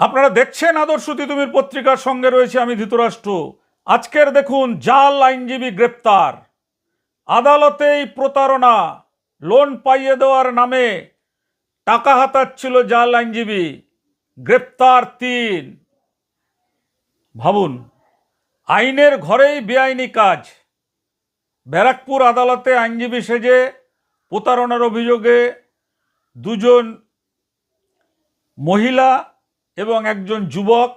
আপনারা দেখছেন আদর্শ তিতুমির পত্রিকার সঙ্গে রয়েছে আমি ধৃতরাষ্ট্র। আজকের দেখুন, জাল আইনজীবী গ্রেপ্তার, আদালতেই প্রতারণা, লোন পাইয়ে দেওয়ার নামে টাকা হাতাচ্ছিল জাল আইনজীবী, গ্রেপ্তার ৩। ভাবুন, আইনের ঘরেই বেআইনি কাজ। ব্যারাকপুর আদালতে আইনজীবী সেজে প্রতারণার অভিযোগে দুজন মহিলা এবং একজন যুবক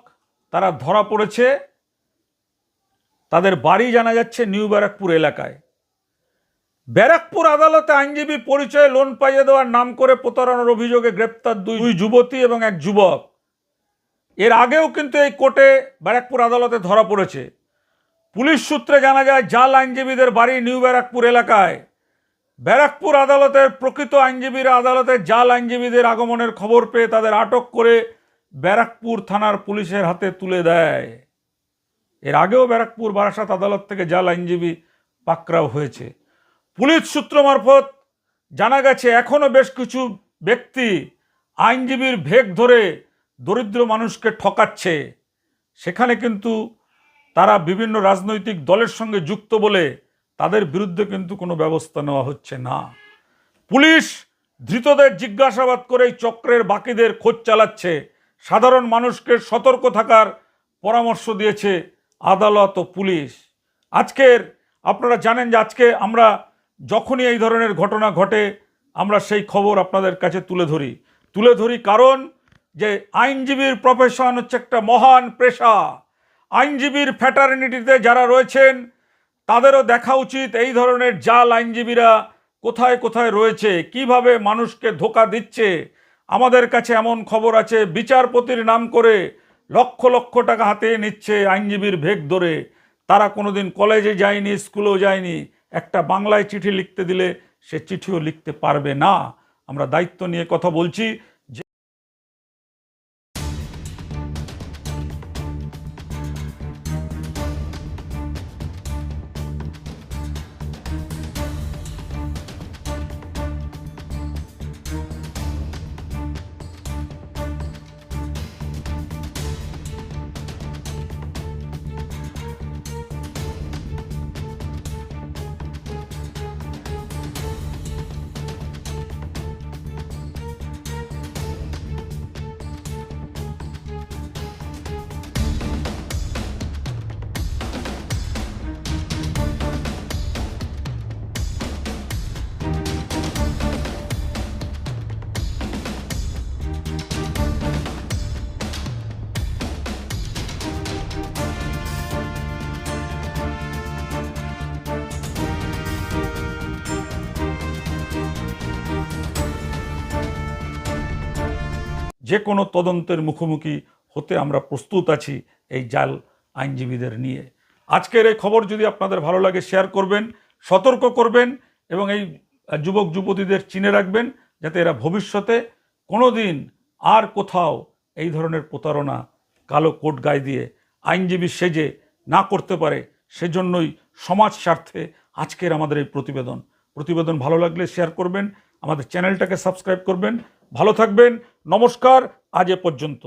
তারা ধরা পড়েছে। তাদের বাড়ি জানা যাচ্ছে নিউ ব্যারাকপুর এলাকায়। ব্যারাকপুর আদালতে আইনজীবী পরিচয়ে লোন পাইয়ে দেওয়ার নাম করে প্রতারণার অভিযোগে গ্রেপ্তার দুই যুবতী এবং এক যুবক। এর আগেও কিন্তু এই কোর্টে ব্যারাকপুর আদালতে ধরা পড়েছে। পুলিশ সূত্রে জানা যায়, জাল আইনজীবীদের বাড়ি নিউ ব্যারাকপুর এলাকায়। ব্যারাকপুর আদালতের প্রকৃত আইনজীবীরা আদালতে জাল আইনজীবীদের আগমনের খবর পেয়ে তাদের আটক করে ব্যারাকপুর থানার পুলিশের হাতে তুলে দেয়। এর আগেও ব্যারাকপুর বারাসাত আদালত থেকে জাল আইনজীবী পাকড়াও হয়েছে। পুলিশ সূত্র মারফত জানা গেছে, এখনও বেশ কিছু ব্যক্তি আইনজীবীর ভেক ধরে দরিদ্র মানুষকে ঠকাচ্ছে। সেখানে কিন্তু তারা বিভিন্ন রাজনৈতিক দলের সঙ্গে যুক্ত বলে তাদের বিরুদ্ধে কিন্তু কোনো ব্যবস্থা নেওয়া হচ্ছে না। পুলিশ ধৃতদের জিজ্ঞাসাবাদ করে এই চক্রের বাকিদের খোঁজ চালাচ্ছে। সাধারণ মানুষকে সতর্ক থাকার পরামর্শ দিয়েছে আদালত ও পুলিশ। আজকের আপনারা জানেন যে আজকে আমরা যখনই এই ধরনের ঘটনা ঘটে আমরা সেই খবর আপনাদের কাছে তুলে ধরি কারণ যে আইনজীবীর প্রফেশন হচ্ছে একটা মহান পেশা। আইনজীবীর ফ্যাটার্নিটিতে যারা রয়েছেন তাদেরও দেখা উচিত এই ধরনের জাল আইনজীবীরা কোথায় কোথায় রয়েছে, কিভাবে মানুষকে ধোঁকা দিচ্ছে। আমাদের কাছে এমন খবর আছে, বিচারপতির নাম করে লক্ষ লক্ষ টাকা হাতিয়ে নিচ্ছে আইনজীবীর ভেক ধরে। তারা কোনোদিন কলেজে যায়নি, স্কুলেও যায়নি, একটা বাংলায় চিঠি লিখতে দিলে সে চিঠিও লিখতে পারবে না। আমরা দায়িত্ব নিয়ে কথা বলছি। যে কোনো তদন্তের মুখোমুখি হতে আমরা প্রস্তুত আছি এই জাল আইনজীবীদের নিয়ে। আজকের এই খবর যদি আপনাদের ভালো লাগে শেয়ার করবেন, সতর্ক করবেন এবং এই যুবক যুবতীদের চিনে রাখবেন যাতে এরা ভবিষ্যতে কোনো দিন আর কোথাও এই ধরনের প্রতারণা কালো কোট গায়ে দিয়ে আইনজীবী সেজে না করতে পারে। সেজন্যই সমাজ স্বার্থে আজকের আমাদের এই প্রতিবেদন ভালো লাগলে শেয়ার করবেন, আমাদের চ্যানেলটাকে সাবস্ক্রাইব করবেন। ভালো থাকবেন। নমস্কার, আজ এ পর্যন্ত।